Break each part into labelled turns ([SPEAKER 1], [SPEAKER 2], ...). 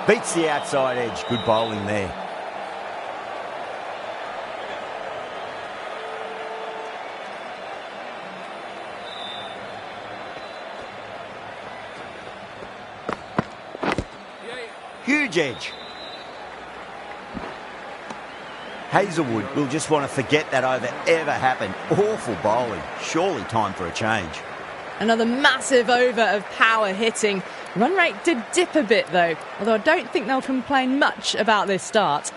[SPEAKER 1] Beats the outside edge. Good bowling there. Huge edge. Hazelwood will just want to forget that over ever happened. Awful bowling. Surely time for a change.
[SPEAKER 2] Another massive over of power hitting. Run rate did dip a bit though, although I don't think they'll complain much about this start.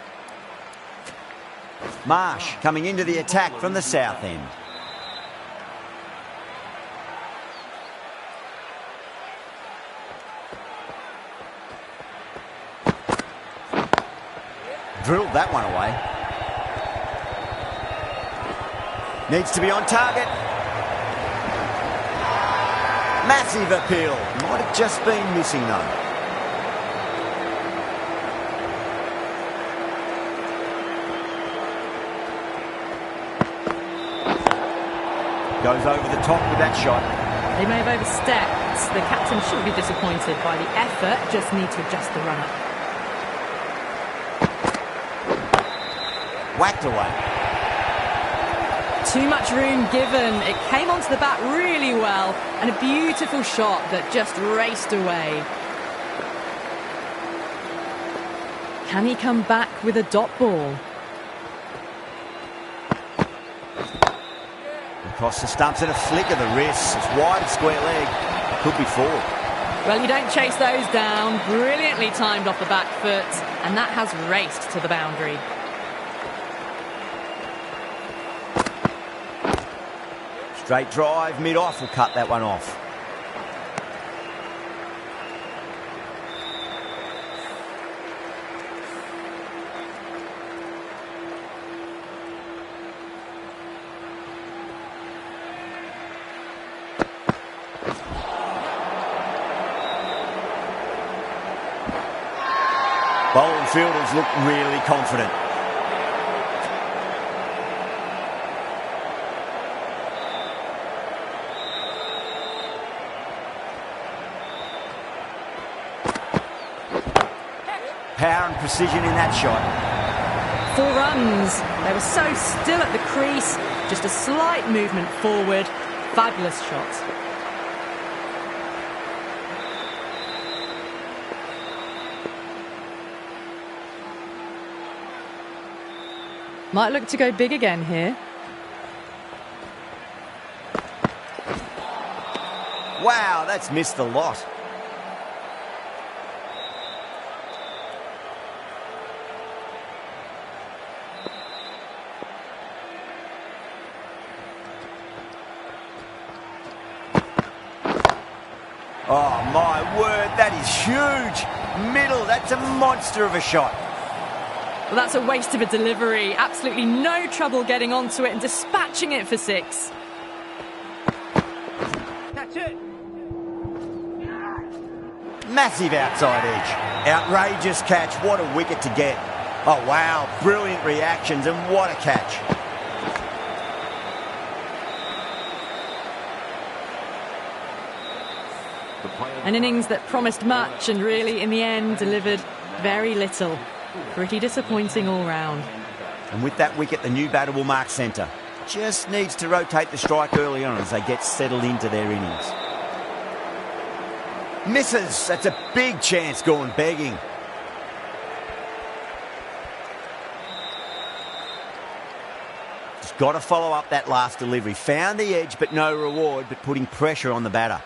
[SPEAKER 1] Marsh coming into the attack from the south end. Drilled that one away. Needs to be on target. Massive appeal. Might have just been missing though. Goes over the top with that shot.
[SPEAKER 2] They may have overstepped. The captain shouldn't be disappointed by the effort, just need to adjust the run-up.
[SPEAKER 1] Whacked away.
[SPEAKER 2] Too much room given. It came onto the bat really well, and a beautiful shot that just raced away. Can he come back with a dot ball?
[SPEAKER 1] Across the stumps and a flick of the wrist. It's wide, square leg. Could be four.
[SPEAKER 2] Well, you don't chase those down. Brilliantly timed off the back foot, and that has raced to the boundary.
[SPEAKER 1] Straight drive, mid-off will cut that one off. Bowling fielders look really confident. Power and precision in that shot.
[SPEAKER 2] 4 runs. They were so still at the crease. Just a slight movement forward. Fabulous shot. Might look to go big again here.
[SPEAKER 1] Wow, that's missed the lot. Oh, my word, that is huge. Middle, that's a monster of a shot.
[SPEAKER 2] Well, that's a waste of a delivery. Absolutely no trouble getting onto it and dispatching it for 6.
[SPEAKER 1] That's it. Massive outside edge. Outrageous catch. What a wicket to get. Oh, wow. Brilliant reactions and what a catch.
[SPEAKER 2] An innings that promised much and really, in the end, delivered very little. Pretty disappointing all round.
[SPEAKER 1] And with that wicket, the new batter will mark centre. Just needs to rotate the strike early on as they get settled into their innings. Misses. That's a big chance gone begging. Just got to follow up that last delivery. Found the edge, but no reward, but putting pressure on the batter.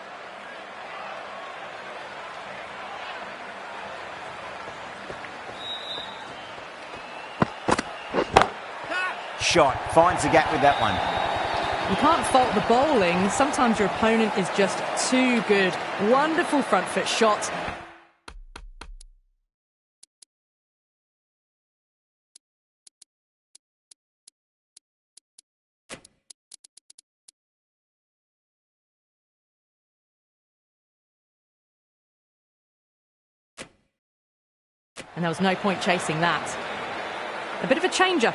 [SPEAKER 1] Shot. Finds the gap with that one.
[SPEAKER 2] You can't fault the bowling. Sometimes your opponent is just too good. Wonderful front foot shot. And there was no point chasing that. A bit of a change-up.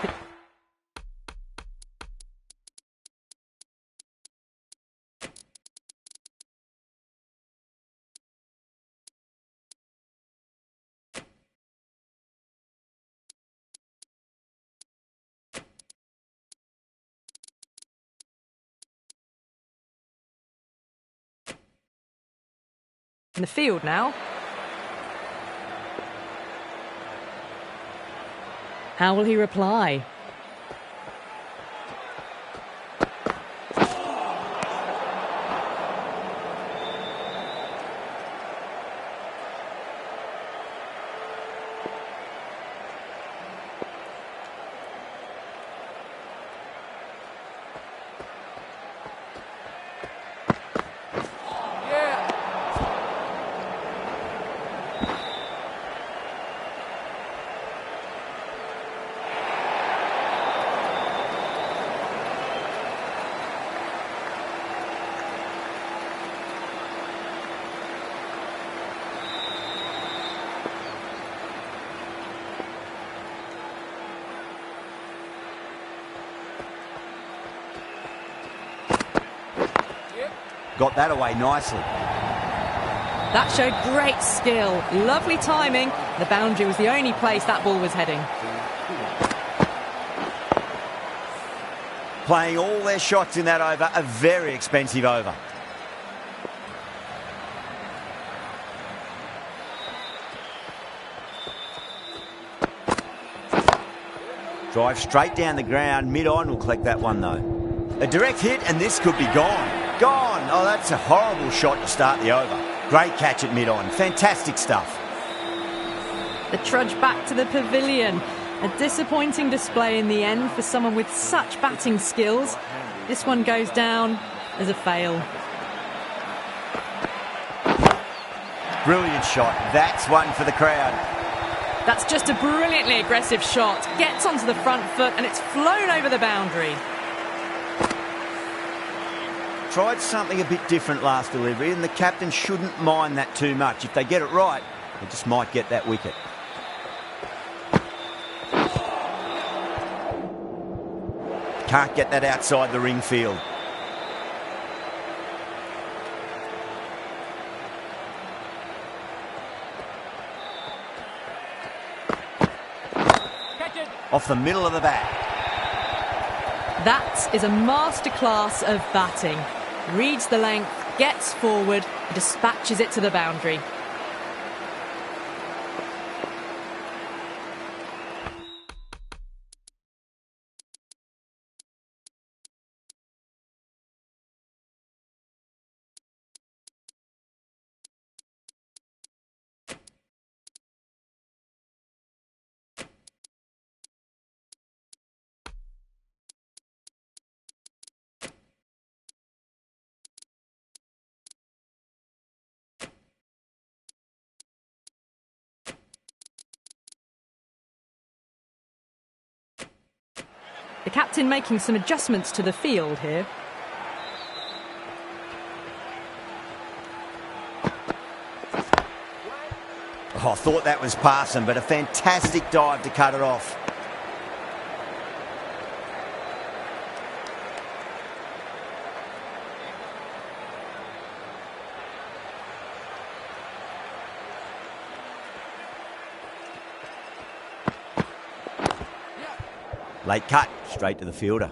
[SPEAKER 2] In the field now. How will he reply?
[SPEAKER 1] Got that away nicely.
[SPEAKER 2] That showed great skill. Lovely timing. The boundary was the only place that ball was heading.
[SPEAKER 1] Playing all their shots in that over, a very expensive over. Drive straight down the ground. Mid-on will collect that one though. A direct hit and this could be gone. Gone! Oh, that's a horrible shot to start the over. Great catch at mid-on. Fantastic stuff.
[SPEAKER 2] The trudge back to the pavilion. A disappointing display in the end for someone with such batting skills. This one goes down as a fail.
[SPEAKER 1] Brilliant shot. That's one for the crowd.
[SPEAKER 2] That's just a brilliantly aggressive shot. Gets onto the front foot and it's flown over the boundary.
[SPEAKER 1] Tried something a bit different last delivery and the captain shouldn't mind that too much. If they get it right, they just might get that wicket. Can't get that outside the ring field. Off the middle of the bat.
[SPEAKER 2] That is a masterclass of batting. Reads the length, gets forward, dispatches it to the boundary. The captain making some adjustments to the field here.
[SPEAKER 1] Oh, I thought that was passing, but a fantastic dive to cut it off. Late cut, straight to the fielder.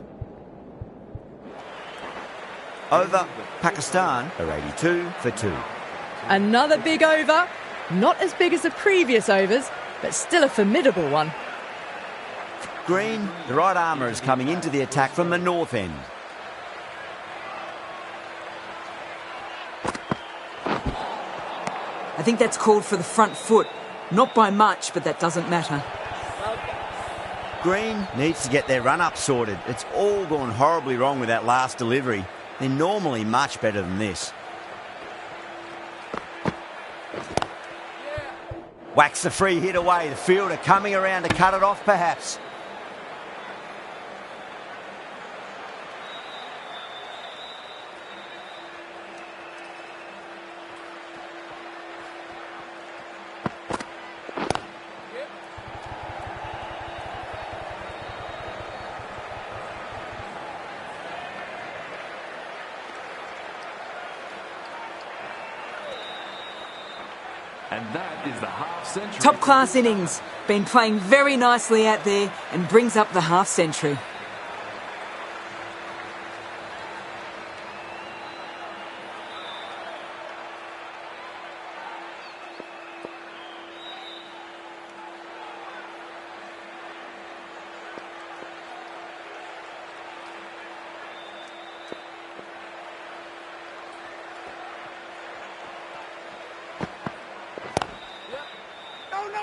[SPEAKER 1] Over, Pakistan are 82 for 2.
[SPEAKER 2] Another big over. Not as big as the previous overs, but still a formidable one.
[SPEAKER 1] Green, the right armour is coming into the attack from the north end.
[SPEAKER 3] I think that's called for the front foot. Not by much, but that doesn't matter.
[SPEAKER 1] Green needs to get their run-up sorted. It's all gone horribly wrong with that last delivery. They're normally much better than this. Whacks the free hit away. The fielder coming around to cut it off, perhaps.
[SPEAKER 4] And that is the half-century.
[SPEAKER 3] Top-class innings. Been playing very nicely out there and brings up the half-century.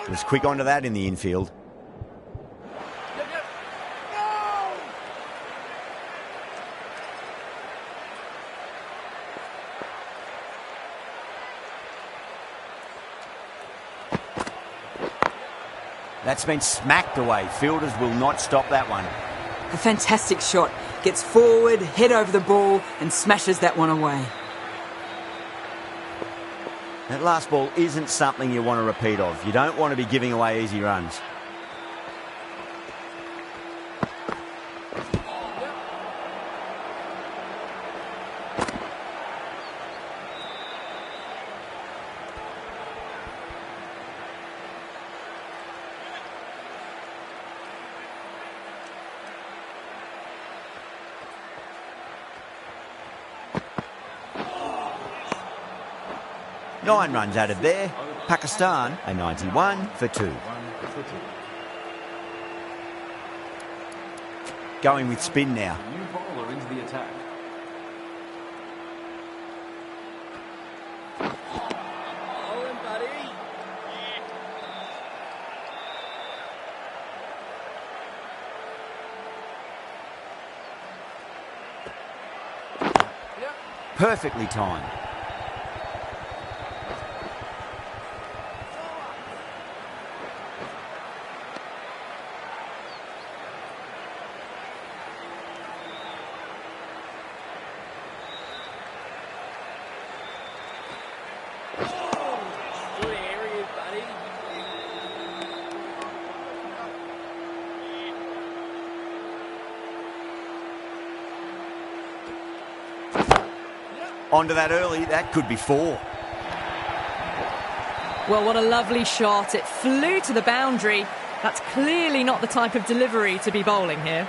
[SPEAKER 1] Was quick onto that in the infield. That's been smacked away. Fielders will not stop that one.
[SPEAKER 3] A fantastic shot. Gets forward, head over the ball, and smashes that one away.
[SPEAKER 1] That last ball isn't something you want to repeat of. You don't want to be giving away easy runs. Nine runs added there. Pakistan a 91 for 2. Going with spin now.
[SPEAKER 4] New bowler into the attack.
[SPEAKER 1] Perfectly timed. Onto that early, that could be 4.
[SPEAKER 2] Well, what a lovely shot. It flew to the boundary. That's clearly not the type of delivery to be bowling here.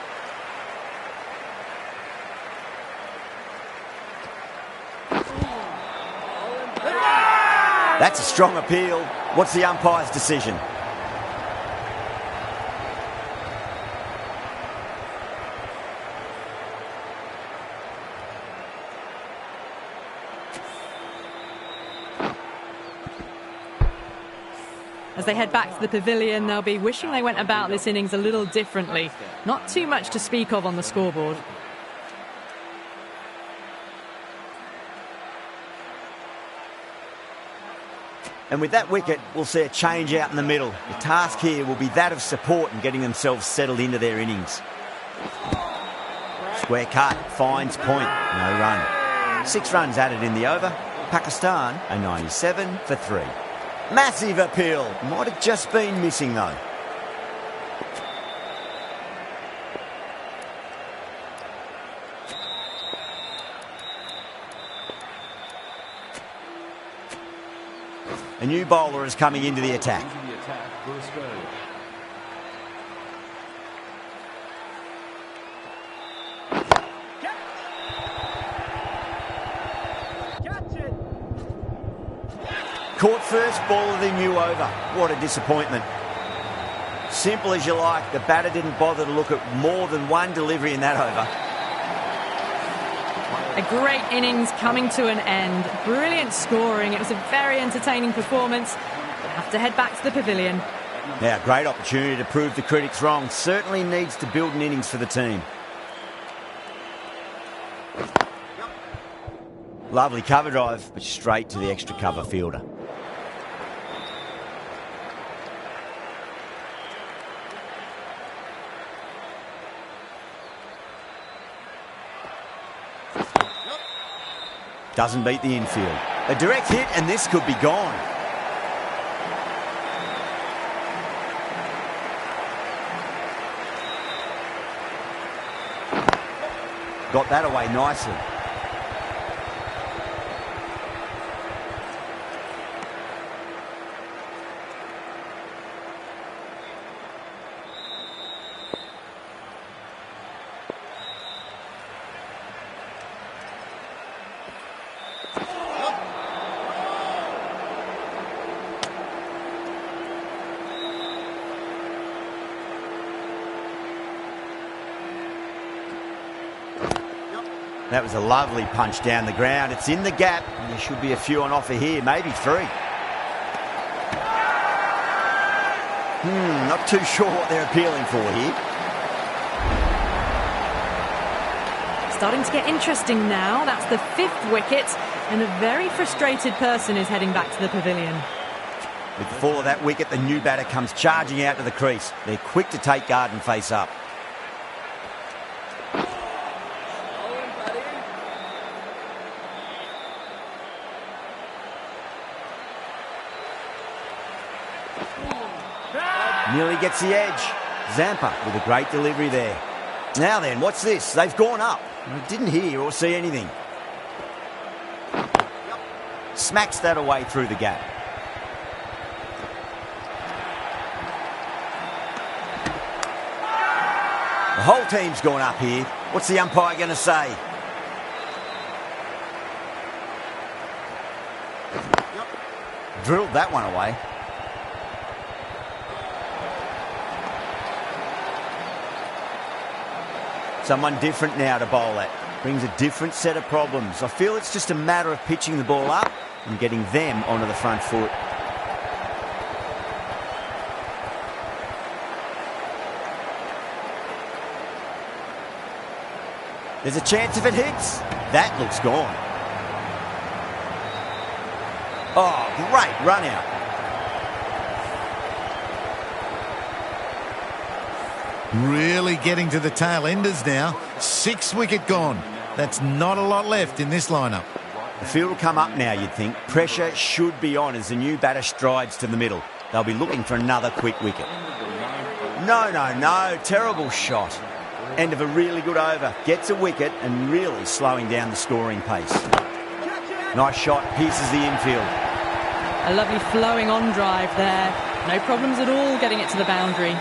[SPEAKER 1] That's a strong appeal. What's the umpire's decision?
[SPEAKER 2] As they head back to the pavilion, they'll be wishing they went about this innings a little differently. Not too much to speak of on the scoreboard.
[SPEAKER 1] And with that wicket, we'll see a change out in the middle. The task here will be that of support and getting themselves settled into their innings. Square cut, finds point, no run. 6 runs added in the over. Pakistan a 97 for 3. Massive appeal. Might have just been missing though. A new bowler is coming into the attack.
[SPEAKER 4] Into the attack for Australia.
[SPEAKER 1] Caught first ball of the new over. What a disappointment. Simple as you like, the batter didn't bother to look at more than one delivery in that over.
[SPEAKER 2] A great innings coming to an end. Brilliant scoring. It was a very entertaining performance. We'll have to head back to the pavilion.
[SPEAKER 1] Now, great opportunity to prove the critics wrong. Certainly needs to build an innings for the team. Lovely cover drive, but straight to the extra cover fielder. Doesn't beat the infield. A direct hit and this could be gone. Got that away nicely. That was a lovely punch down the ground. It's in the gap, and there should be a few on offer here, maybe 3. Not too sure what they're appealing for here.
[SPEAKER 2] Starting to get interesting now. That's the 5th wicket, and a very frustrated person is heading back to the pavilion.
[SPEAKER 1] With the fall of that wicket, the new batter comes charging out to the crease. They're quick to take guard and face up. Nearly gets the edge. Zampa with a great delivery there. Now then, what's this? They've gone up. I didn't hear or see anything. Smacks that away through the gap. The whole team's gone up here. What's the umpire going to say? Drilled that one away. Someone different now to bowl at. Brings a different set of problems. I feel it's just a matter of pitching the ball up and getting them onto the front foot. There's a chance if it hits. That looks gone. Oh, great run out.
[SPEAKER 5] Really getting to the tail enders now. 6th wicket gone. That's not a lot left in this lineup.
[SPEAKER 1] The field will come up now, you'd think. Pressure should be on as the new batter strides to the middle. They'll be looking for another quick wicket. No. Terrible shot. End of a really good over. Gets a wicket and really slowing down the scoring pace. Nice shot. Pierces the infield.
[SPEAKER 2] A lovely flowing on drive there. No problems at all getting it to the boundary.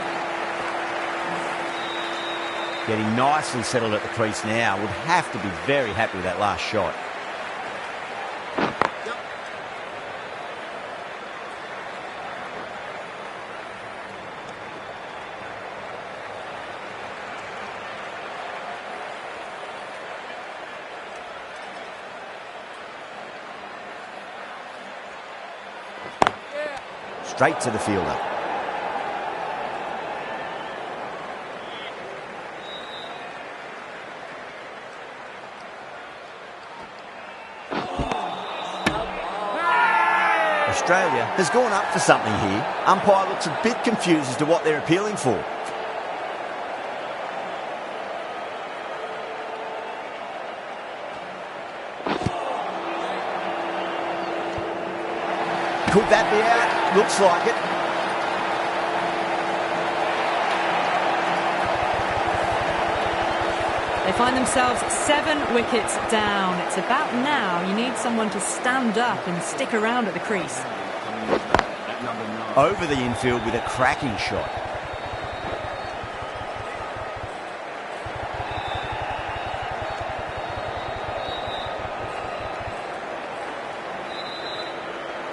[SPEAKER 1] Getting nicely settled at the crease now. Would have to be very happy with that last shot. Straight to the fielder. Australia has gone up for something here. Umpire looks a bit confused as to what they're appealing for. Could that be out? Looks like it.
[SPEAKER 2] They find themselves 7 wickets down. It's about now. You need someone to stand up and stick around at the crease.
[SPEAKER 1] Over the infield with a cracking shot.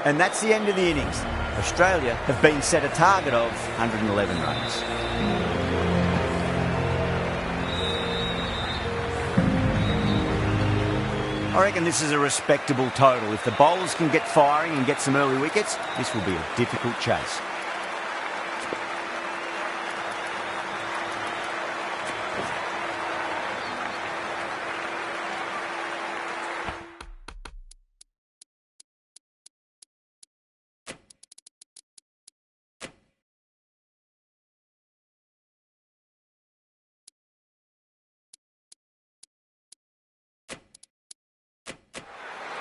[SPEAKER 1] And that's the end of the innings. Australia have been set a target of 111 runs. I reckon this is a respectable total. If the bowlers can get firing and get some early wickets, this will be a difficult chase.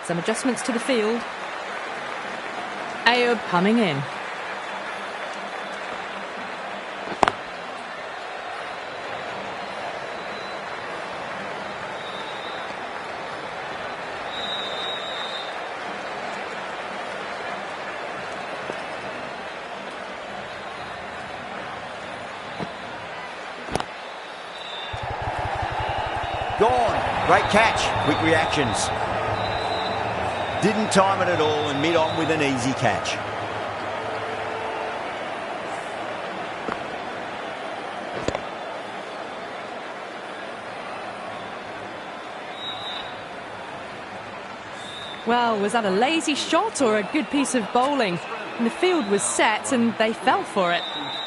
[SPEAKER 2] Some adjustments to the field. Ayub coming in.
[SPEAKER 1] Gone. Great catch. Quick reactions. Didn't time it at all and mid-on with an easy catch.
[SPEAKER 2] Well, was that a lazy shot or a good piece of bowling? And the field was set and they fell for it.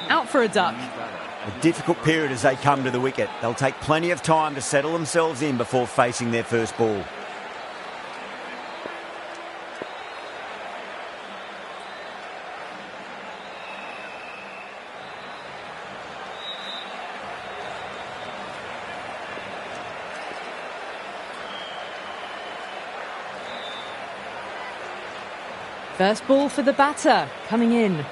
[SPEAKER 2] Out for a duck.
[SPEAKER 1] A difficult period as they come to the wicket. They'll take plenty of time to settle themselves in before facing their first ball.
[SPEAKER 2] First ball for the batter, coming in.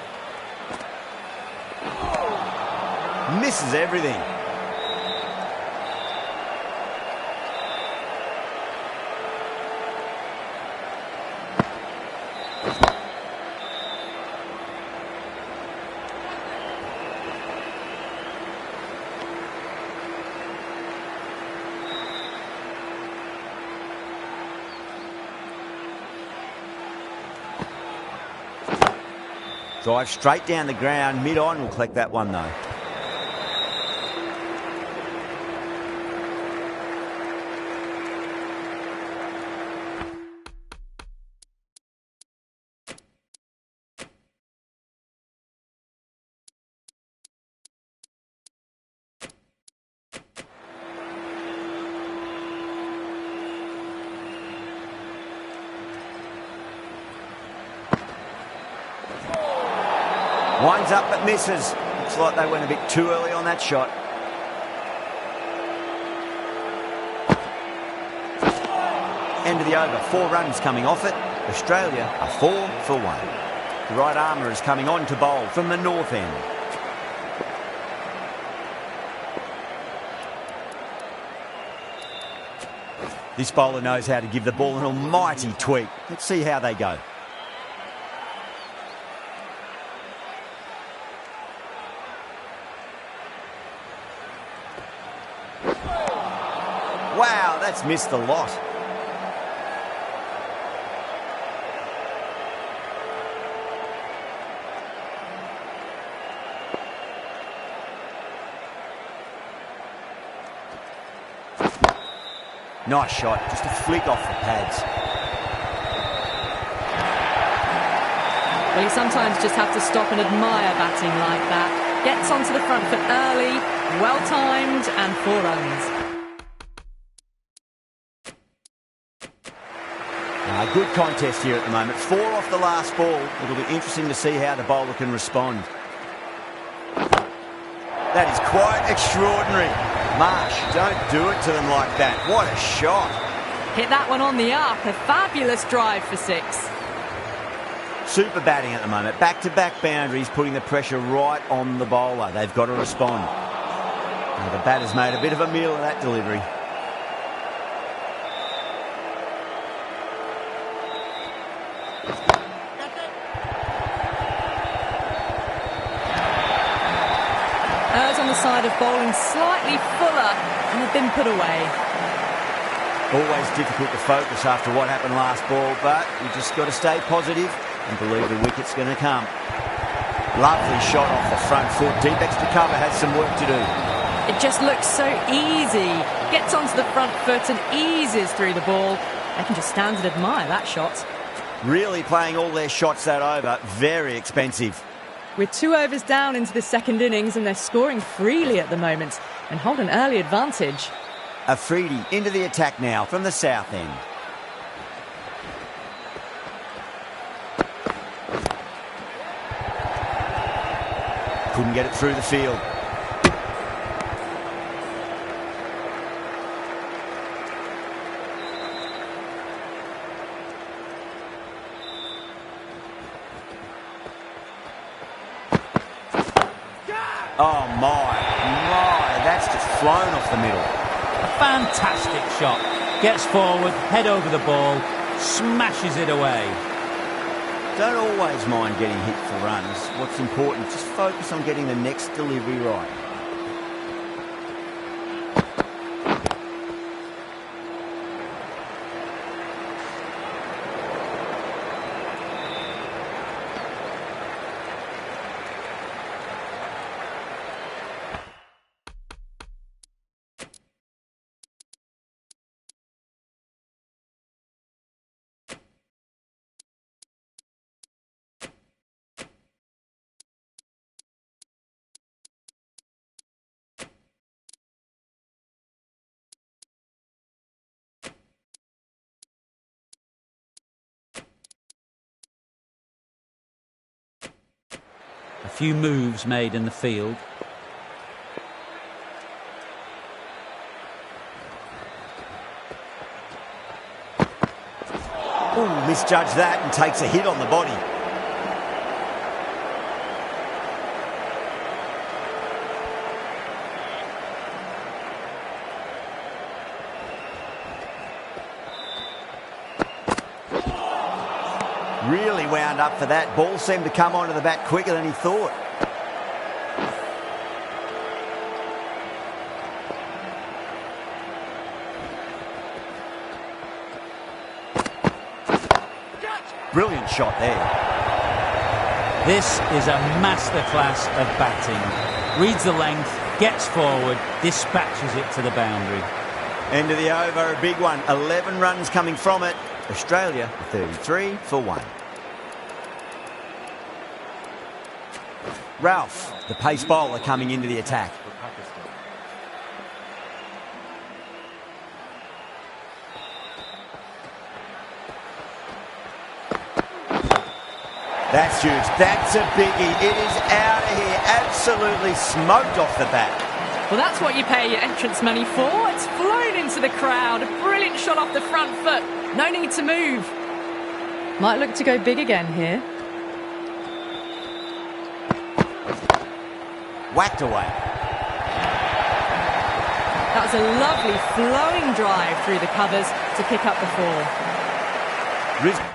[SPEAKER 1] Misses everything. Drive straight down the ground, mid-on will collect that one though. Winds up but misses. Looks like they went a bit too early on that shot. End of the over. 4 runs coming off it. Australia are 4 for 1. The right armour is coming on to bowl from the north end. This bowler knows how to give the ball an almighty tweak. Let's see how they go. Wow, that's missed a lot. Nice shot, just a flick off the pads.
[SPEAKER 2] Well, you sometimes just have to stop and admire batting like that. Gets onto the front foot early, well-timed, and 4 runs.
[SPEAKER 1] Good contest here at the moment. 4 off the last ball. It'll be interesting to see how the bowler can respond. That is quite extraordinary. Marsh, don't do it to them like that. What a shot.
[SPEAKER 2] Hit that one on the up. A fabulous drive for 6.
[SPEAKER 1] Super batting at the moment. Back-to-back boundaries, putting the pressure right on the bowler. They've got to respond. Now, the batter's made a bit of a meal of that delivery.
[SPEAKER 2] Side of bowling slightly fuller and have been put away.
[SPEAKER 1] Always difficult to focus after what happened last ball, but you just got to stay positive and believe the wicket's going to come. Lovely shot off the front foot. Deep extra cover has some work to do.
[SPEAKER 2] It just looks so easy. Gets onto the front foot and eases through the ball. They can just stand and admire that shot.
[SPEAKER 1] Really playing all their shots that over. Very expensive.
[SPEAKER 2] We're 2 overs down into the second innings and they're scoring freely at the moment and hold an early advantage.
[SPEAKER 1] Afridi into the attack now from the south end. Couldn't get it through the field. Oh my, that's just flown off the middle.
[SPEAKER 6] A fantastic shot. Gets forward, head over the ball, smashes it away.
[SPEAKER 1] Don't always mind getting hit for runs. What's important, just focus on getting the next delivery right.
[SPEAKER 6] few moves made in the field.
[SPEAKER 1] Ooh, misjudged that and takes a hit on the body. Really wound up for that. Ball seemed to come onto the bat quicker than he thought. Brilliant shot there.
[SPEAKER 6] This is a masterclass of batting. Reads the length, gets forward, dispatches it to the boundary.
[SPEAKER 1] End of the over, a big one. 11 runs coming from it. Australia 33 for 1. Ralph, the pace bowler, coming into the attack. That's huge. That's a biggie. It is out of here. Absolutely smoked off the bat.
[SPEAKER 2] Well, that's what you pay your entrance money for. It's flown into the crowd. A brilliant shot off the front foot. No need to move. Might look to go big again here.
[SPEAKER 1] Whacked away.
[SPEAKER 2] That was a lovely flowing drive through the covers to pick up the 4.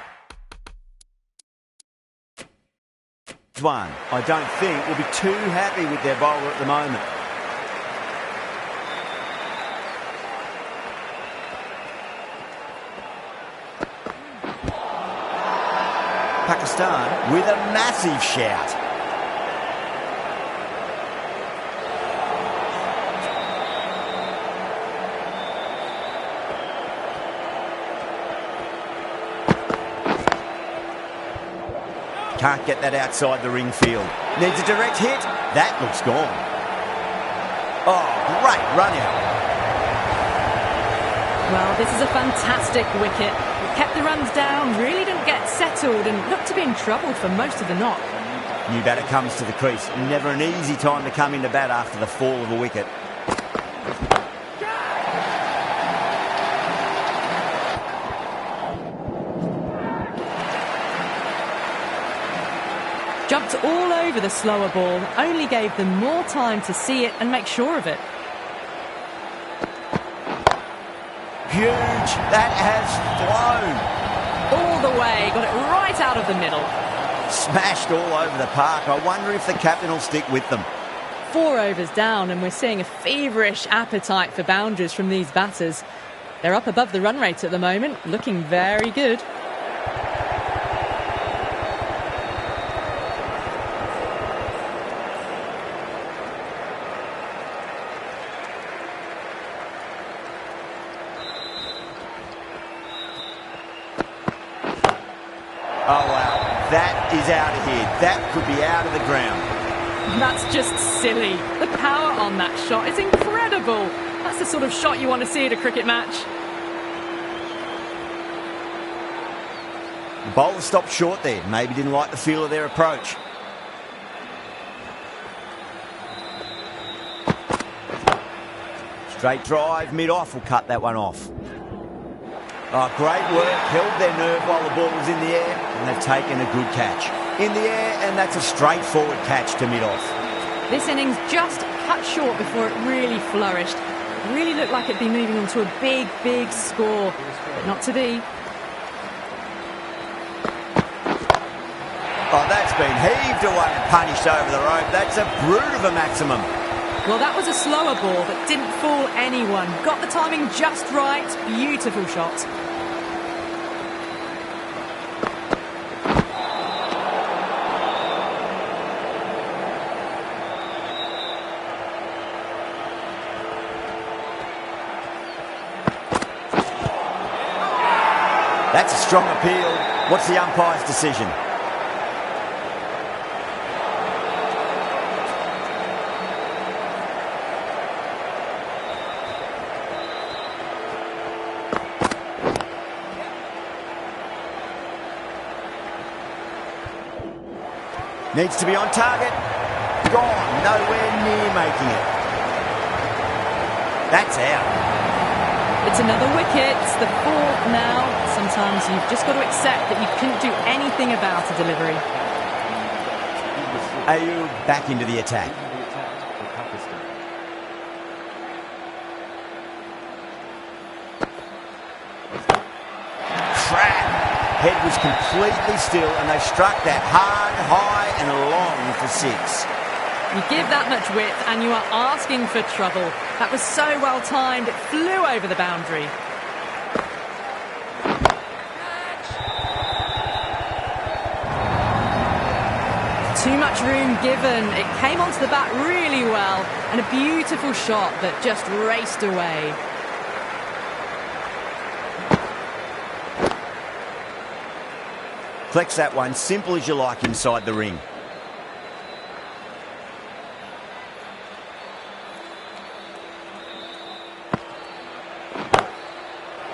[SPEAKER 1] One, I don't think will be too happy with their bowler at the moment. Pakistan with a massive shout. Can't get that outside the ring field. Needs a direct hit. That looks gone. Oh, great run out.
[SPEAKER 2] Well, this is a fantastic wicket. It kept the runs down, really didn't get settled and looked to be in trouble for most of the knock.
[SPEAKER 1] New batter comes to the crease. Never an easy time to come into bat after the fall of a wicket.
[SPEAKER 2] Jumped all over the slower ball, only gave them more time to see it and make sure of it.
[SPEAKER 1] Huge. That has flown.
[SPEAKER 2] All the way, got it right out of the middle.
[SPEAKER 1] Smashed all over the park. I wonder if the captain will stick with them.
[SPEAKER 2] 4 overs down and we're seeing a feverish appetite for boundaries from these batters. They're up above the run rate at the moment, looking very good.
[SPEAKER 1] Oh, wow. That is out of here. That could be out of the ground.
[SPEAKER 2] That's just silly. The power on that shot is incredible. That's the sort of shot you want to see at a cricket match.
[SPEAKER 1] The bowler stopped short there. Maybe didn't like the feel of their approach. Straight drive, mid-off will cut that one off. Oh, great work. Held their nerve while the ball was in the air, and they've taken a good catch. In the air, and that's a straightforward catch to mid-off.
[SPEAKER 2] This innings just cut short before it really flourished. It really looked like it'd be moving on to a big, big score, but not to be.
[SPEAKER 1] Oh, that's been heaved away and punished over the rope. That's a brute of a maximum.
[SPEAKER 2] Well, that was a slower ball that didn't fool anyone. Got the timing just right. Beautiful shot.
[SPEAKER 1] That's a strong appeal. What's the umpire's decision? Needs to be on target. Gone. Nowhere near making it. That's out.
[SPEAKER 2] It's another wicket. It's the fourth now. Sometimes you've just got to accept that you couldn't do anything about a delivery.
[SPEAKER 1] Ayub back into the attack. Crap! Head was completely still and they struck that hard, high and long for six.
[SPEAKER 2] You give that much width and you are asking for trouble. That was so well timed, it flew over the boundary. Too much room given. It came onto the bat really well and a beautiful shot that just raced away.
[SPEAKER 1] Collects that one, simple as you like inside the ring.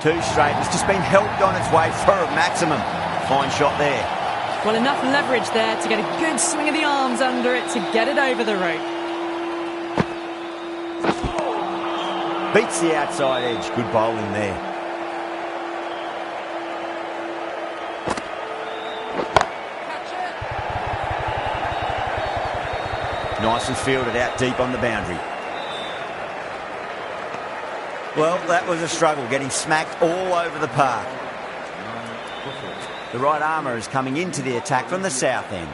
[SPEAKER 1] Two straight. It's just been helped on its way for a maximum. Fine shot there.
[SPEAKER 2] Well, enough leverage there to get a good swing of the arms under it to get it over the rope.
[SPEAKER 1] Beats the outside edge. Good bowling there. Nicely fielded out deep on the boundary. Well, that was a struggle, getting smacked all over the park. The right armour is coming into the attack from the south end.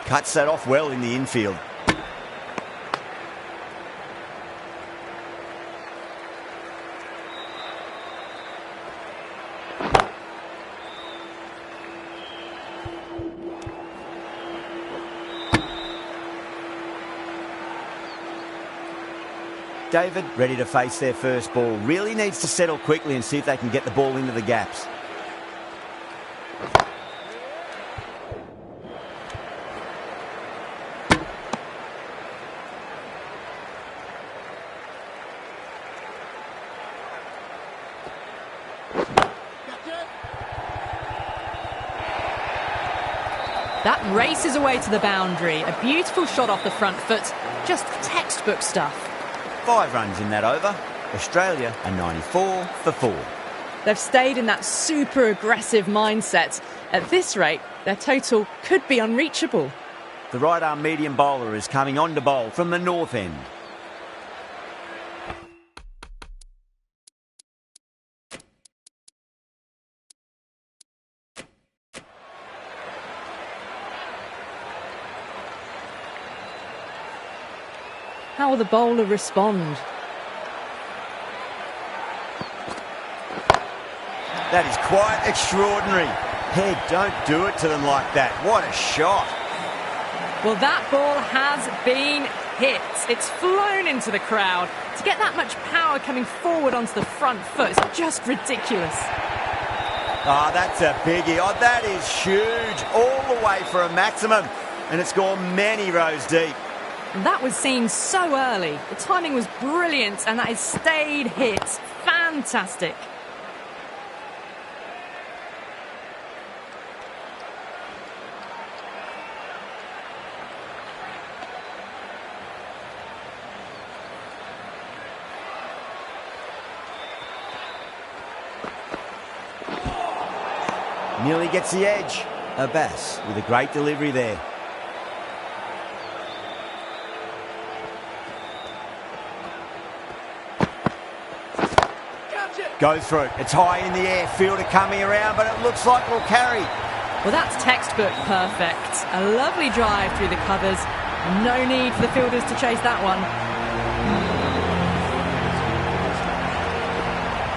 [SPEAKER 1] Cuts that off well in the infield. David, ready to face their first ball. Really needs to settle quickly and see if they can get the ball into the gaps.
[SPEAKER 2] That races away to the boundary. A beautiful shot off the front foot. Just textbook stuff.
[SPEAKER 1] 5 runs in that over. Australia are 94 for 4.
[SPEAKER 2] They've stayed in that super aggressive mindset. At this rate, their total could be unreachable.
[SPEAKER 1] The right arm medium bowler is coming on to bowl from the north end.
[SPEAKER 2] How will the bowler respond?
[SPEAKER 1] That is quite extraordinary. Head, don't do it to them like that. What a shot.
[SPEAKER 2] Well, that ball has been hit. It's flown into the crowd. To get that much power coming forward onto the front foot is just ridiculous.
[SPEAKER 1] Oh, that's a biggie. Oh, that is huge. All the way for a maximum. And it's gone many rows deep.
[SPEAKER 2] That was seen so early. The timing was brilliant and that has stayed hit. Fantastic.
[SPEAKER 1] Nearly gets the edge. Abbas with a great delivery there. Goes through it. It's high in the air. Fielder coming around, but it looks like it'll carry.
[SPEAKER 2] Well, that's textbook perfect. A lovely drive through the covers. No need for the fielders to chase that one.